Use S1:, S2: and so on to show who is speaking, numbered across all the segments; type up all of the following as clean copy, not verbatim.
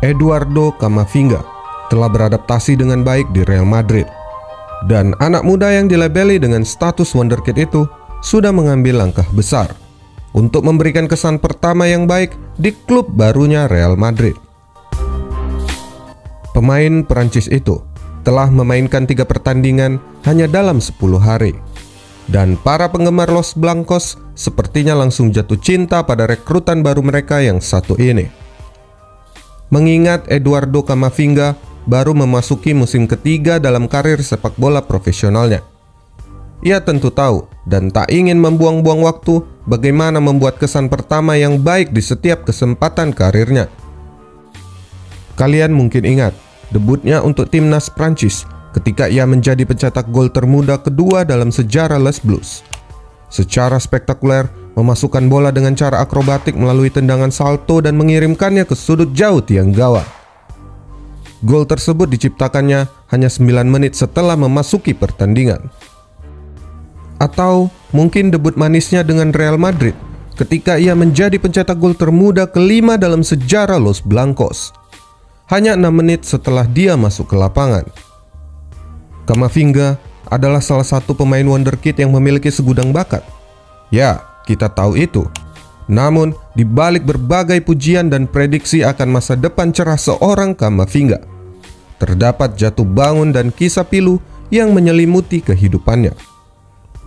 S1: Eduardo Camavinga telah beradaptasi dengan baik di Real Madrid. Dan anak muda yang dilabeli dengan status wonderkid itu sudah mengambil langkah besar untuk memberikan kesan pertama yang baik di klub barunya Real Madrid. Pemain Prancis itu telah memainkan 3 pertandingan hanya dalam 10 hari. Dan para penggemar Los Blancos sepertinya langsung jatuh cinta pada rekrutan baru mereka yang satu ini. Mengingat Eduardo Camavinga baru memasuki musim ketiga dalam karir sepak bola profesionalnya. Ia tentu tahu dan tak ingin membuang-buang waktu bagaimana membuat kesan pertama yang baik di setiap kesempatan karirnya. Kalian mungkin ingat debutnya untuk timnas Prancis ketika ia menjadi pencetak gol termuda kedua dalam sejarah Les Bleus. Secara spektakuler, memasukkan bola dengan cara akrobatik melalui tendangan salto dan mengirimkannya ke sudut jauh tiang gawang. Gol tersebut diciptakannya hanya 9 menit setelah memasuki pertandingan. Atau mungkin debut manisnya dengan Real Madrid ketika ia menjadi pencetak gol termuda kelima dalam sejarah Los Blancos, hanya 6 menit setelah dia masuk ke lapangan. Camavinga adalah salah satu pemain wonderkid yang memiliki segudang bakat. Ya, kita tahu itu. Namun, di balik berbagai pujian dan prediksi akan masa depan cerah seorang Camavinga, terdapat jatuh bangun dan kisah pilu yang menyelimuti kehidupannya.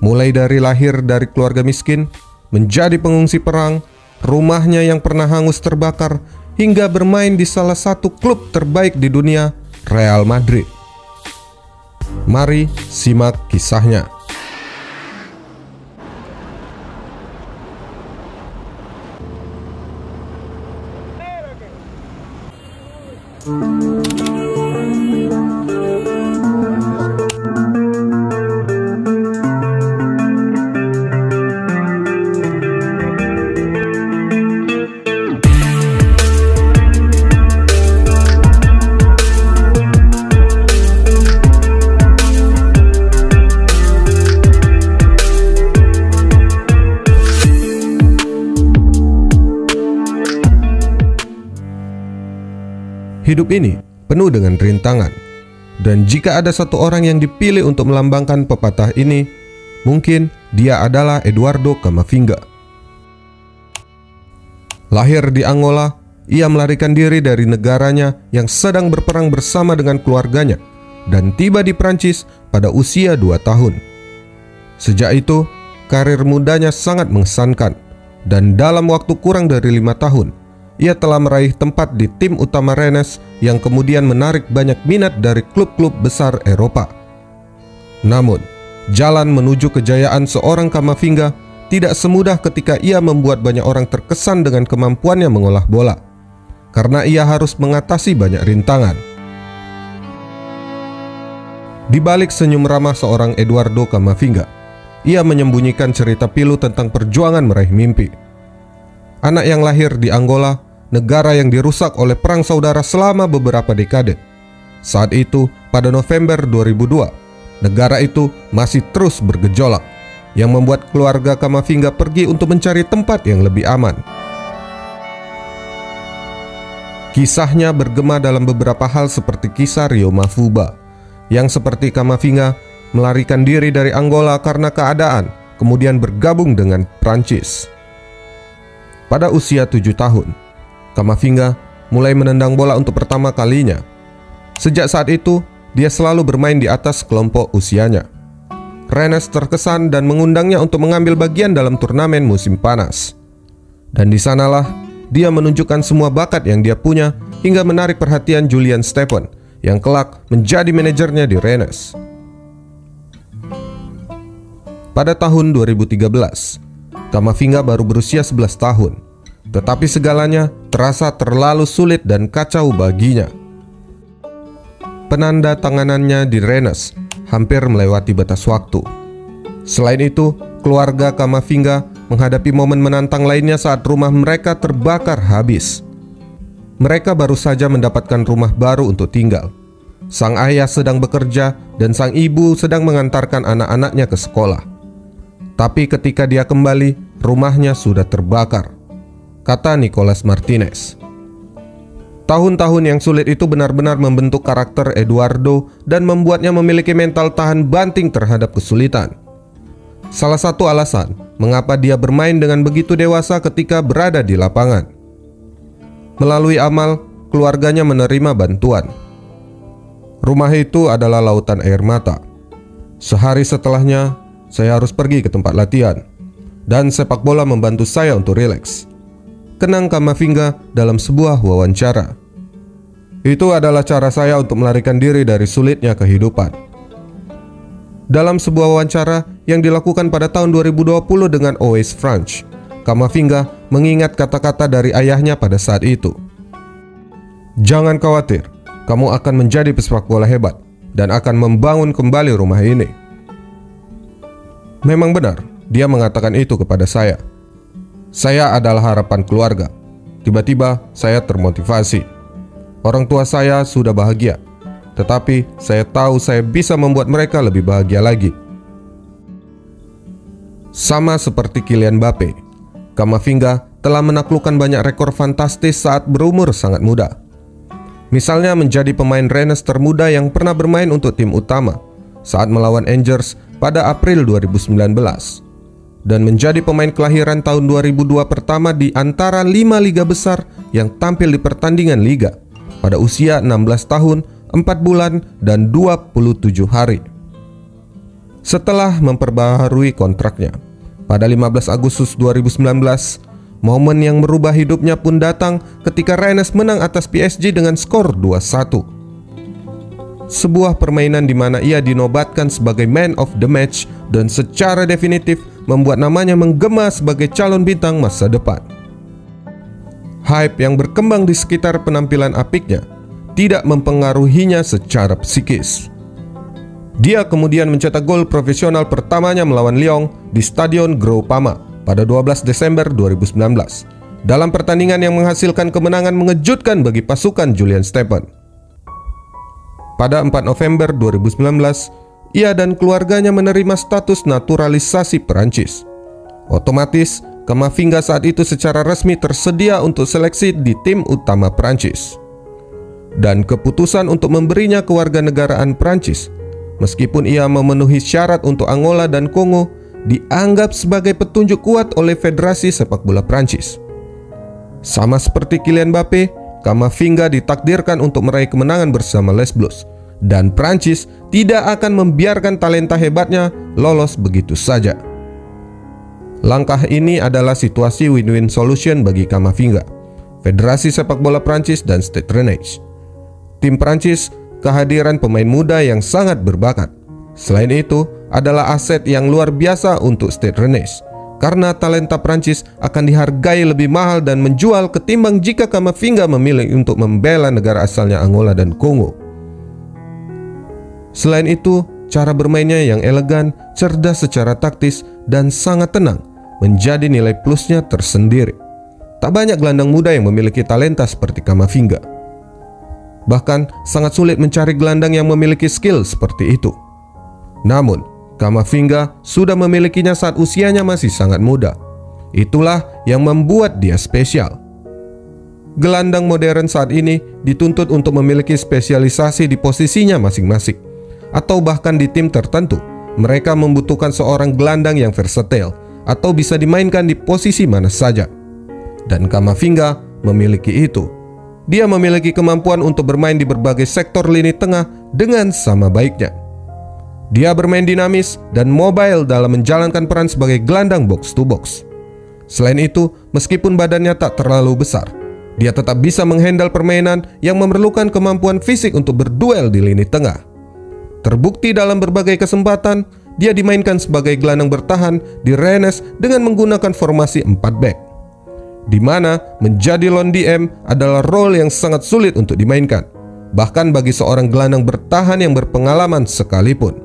S1: Mulai dari lahir dari keluarga miskin, menjadi pengungsi perang, rumahnya yang pernah hangus terbakar, hingga bermain di salah satu klub terbaik di dunia, Real Madrid. Mari simak kisahnya. Hidup ini penuh dengan rintangan, dan jika ada satu orang yang dipilih untuk melambangkan pepatah ini, mungkin dia adalah Eduardo Camavinga. Lahir di Angola, ia melarikan diri dari negaranya yang sedang berperang bersama dengan keluarganya dan tiba di Prancis pada usia 2 tahun. Sejak itu, karir mudanya sangat mengesankan, dan dalam waktu kurang dari 5 tahun, ia telah meraih tempat di tim utama Rennes yang kemudian menarik banyak minat dari klub-klub besar Eropa. Namun, jalan menuju kejayaan seorang Camavinga tidak semudah ketika ia membuat banyak orang terkesan dengan kemampuannya mengolah bola, karena ia harus mengatasi banyak rintangan. Di balik senyum ramah seorang Eduardo Camavinga, ia menyembunyikan cerita pilu tentang perjuangan meraih mimpi. Anak yang lahir di Angola, negara yang dirusak oleh perang saudara selama beberapa dekade. Saat itu, pada November 2002, negara itu masih terus bergejolak, yang membuat keluarga Camavinga pergi untuk mencari tempat yang lebih aman. Kisahnya bergema dalam beberapa hal seperti kisah Rio Mafuba, yang seperti Camavinga melarikan diri dari Angola karena keadaan, kemudian bergabung dengan Prancis. Pada usia 7 tahun, Camavinga mulai menendang bola untuk pertama kalinya. Sejak saat itu, dia selalu bermain di atas kelompok usianya. Rennes terkesan dan mengundangnya untuk mengambil bagian dalam turnamen musim panas. Dan di sanalah dia menunjukkan semua bakat yang dia punya hingga menarik perhatian Julian Stephen yang kelak menjadi manajernya di Rennes. Pada tahun 2013, Camavinga baru berusia 11 tahun, tetapi segalanya terasa terlalu sulit dan kacau baginya. Penanda tanganannya di Rennes hampir melewati batas waktu. Selain itu, keluarga Camavinga menghadapi momen menantang lainnya saat rumah mereka terbakar habis. Mereka baru saja mendapatkan rumah baru untuk tinggal. Sang ayah sedang bekerja dan sang ibu sedang mengantarkan anak-anaknya ke sekolah. Tapi ketika dia kembali, rumahnya sudah terbakar, kata Nicolas Martinez. Tahun-tahun yang sulit itu benar-benar membentuk karakter Eduardo dan membuatnya memiliki mental tahan banting terhadap kesulitan. Salah satu alasan mengapa dia bermain dengan begitu dewasa ketika berada di lapangan. Melalui amal, keluarganya menerima bantuan. Rumah itu adalah lautan air mata. Sehari setelahnya, saya harus pergi ke tempat latihan, dan sepak bola membantu saya untuk rileks. Kenang Kamavinga dalam sebuah wawancara. Itu adalah cara saya untuk melarikan diri dari sulitnya kehidupan. Dalam sebuah wawancara yang dilakukan pada tahun 2020 dengan OAS France, Kamavinga mengingat kata-kata dari ayahnya pada saat itu. Jangan khawatir, kamu akan menjadi pesepak bola hebat dan akan membangun kembali rumah ini. Memang benar, dia mengatakan itu kepada saya. Saya adalah harapan keluarga. Tiba-tiba saya termotivasi. Orang tua saya sudah bahagia, tetapi saya tahu saya bisa membuat mereka lebih bahagia lagi. Sama seperti Kylian Mbappe, Kamavinga telah menaklukkan banyak rekor fantastis saat berumur sangat muda. Misalnya menjadi pemain Rennes termuda yang pernah bermain untuk tim utama saat melawan Angers pada April 2019, dan menjadi pemain kelahiran tahun 2002 pertama di antara 5 liga besar yang tampil di pertandingan liga pada usia 16 tahun, 4 bulan, dan 27 hari. Setelah memperbaharui kontraknya pada 15 Agustus 2019, momen yang merubah hidupnya pun datang ketika Rennes menang atas PSG dengan skor 2-1. Sebuah permainan di mana ia dinobatkan sebagai man of the match dan secara definitif membuat namanya menggema sebagai calon bintang masa depan. Hype yang berkembang di sekitar penampilan apiknya tidak mempengaruhinya secara psikis. Dia kemudian mencetak gol profesional pertamanya melawan Lyon di Stadion Groupama pada 12 Desember 2019 dalam pertandingan yang menghasilkan kemenangan mengejutkan bagi pasukan Julien Stéphan. Pada 4 November 2019, ia dan keluarganya menerima status naturalisasi Perancis. Otomatis, Kamavinga saat itu secara resmi tersedia untuk seleksi di tim utama Perancis. Dan keputusan untuk memberinya kewarganegaraan Perancis, meskipun ia memenuhi syarat untuk Angola dan Kongo, dianggap sebagai petunjuk kuat oleh Federasi Sepak Bola Perancis. Sama seperti Kylian Mbappe, Kamavinga ditakdirkan untuk meraih kemenangan bersama Les Bleus, dan Perancis tidak akan membiarkan talenta hebatnya lolos begitu saja. Langkah ini adalah situasi win-win solution bagi Kamavinga, Federasi Sepak Bola Prancis, dan Stade Rennais. Tim Prancis kehadiran pemain muda yang sangat berbakat. Selain itu, adalah aset yang luar biasa untuk Stade Rennais, karena talenta Prancis akan dihargai lebih mahal dan menjual ketimbang jika Kamavinga memilih untuk membela negara asalnya Angola dan Kongo. Selain itu, cara bermainnya yang elegan, cerdas secara taktis, dan sangat tenang menjadi nilai plusnya tersendiri. Tak banyak gelandang muda yang memiliki talenta seperti Kamavinga. Bahkan sangat sulit mencari gelandang yang memiliki skill seperti itu. Namun, Kamavinga sudah memilikinya saat usianya masih sangat muda. Itulah yang membuat dia spesial. Gelandang modern saat ini dituntut untuk memiliki spesialisasi di posisinya masing-masing, atau bahkan di tim tertentu mereka membutuhkan seorang gelandang yang versatile atau bisa dimainkan di posisi mana saja. Dan Kamavinga memiliki itu. Dia memiliki kemampuan untuk bermain di berbagai sektor lini tengah dengan sama baiknya. Dia bermain dinamis dan mobile dalam menjalankan peran sebagai gelandang box to box. Selain itu, meskipun badannya tak terlalu besar, dia tetap bisa menghandle permainan yang memerlukan kemampuan fisik untuk berduel di lini tengah. Terbukti dalam berbagai kesempatan, dia dimainkan sebagai gelandang bertahan di Rennes dengan menggunakan formasi 4 back, di mana menjadi lone DM adalah role yang sangat sulit untuk dimainkan, bahkan bagi seorang gelandang bertahan yang berpengalaman sekalipun.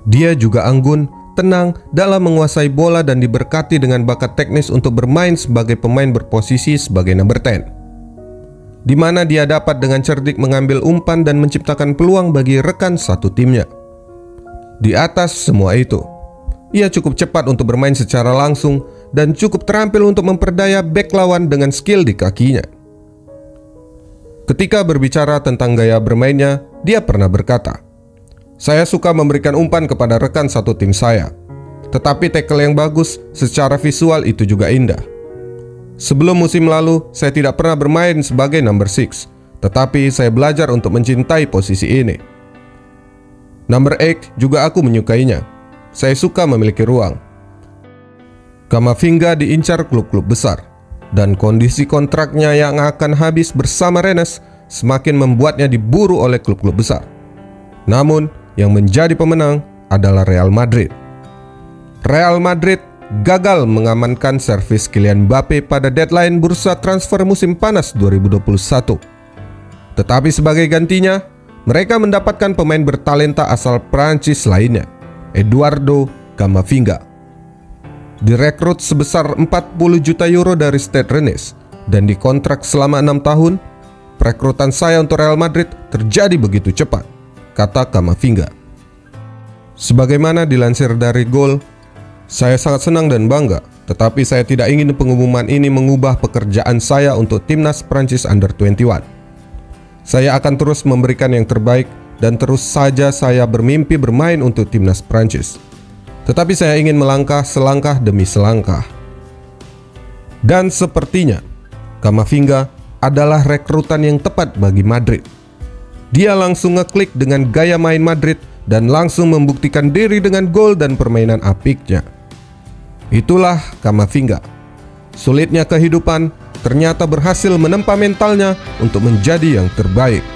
S1: Dia juga anggun, tenang dalam menguasai bola dan diberkati dengan bakat teknis untuk bermain sebagai pemain berposisi sebagai number 10, di mana dia dapat dengan cerdik mengambil umpan dan menciptakan peluang bagi rekan satu timnya. Di atas semua itu, ia cukup cepat untuk bermain secara langsung dan cukup terampil untuk memperdaya bek lawan dengan skill di kakinya. Ketika berbicara tentang gaya bermainnya, dia pernah berkata, "Saya suka memberikan umpan kepada rekan satu tim saya. Tetapi tackle yang bagus secara visual itu juga indah. Sebelum musim lalu, saya tidak pernah bermain sebagai number 6, tetapi saya belajar untuk mencintai posisi ini. Number 8 juga aku menyukainya. Saya suka memiliki ruang." Camavinga diincar klub-klub besar, dan kondisi kontraknya yang akan habis bersama Rennes semakin membuatnya diburu oleh klub-klub besar. Namun, yang menjadi pemenang adalah Real Madrid. Real Madrid gagal mengamankan servis Kylian Mbappe pada deadline bursa transfer musim panas 2021. Tetapi sebagai gantinya, mereka mendapatkan pemain bertalenta asal Prancis lainnya, Eduardo Camavinga. Direkrut sebesar 40 juta euro dari Stade Rennes dan dikontrak selama 6 tahun, perekrutan saya untuk Real Madrid terjadi begitu cepat, kata Camavinga. Sebagaimana dilansir dari Goal, "Saya sangat senang dan bangga, tetapi saya tidak ingin pengumuman ini mengubah pekerjaan saya untuk timnas Prancis Under 21. Saya akan terus memberikan yang terbaik dan terus saja saya bermimpi bermain untuk timnas Prancis. Tetapi saya ingin melangkah selangkah demi selangkah." Dan sepertinya Camavinga adalah rekrutan yang tepat bagi Madrid. Dia langsung ngeklik dengan gaya main Madrid dan langsung membuktikan diri dengan gol dan permainan apiknya. Itulah Camavinga. Sulitnya kehidupan ternyata berhasil menempa mentalnya untuk menjadi yang terbaik.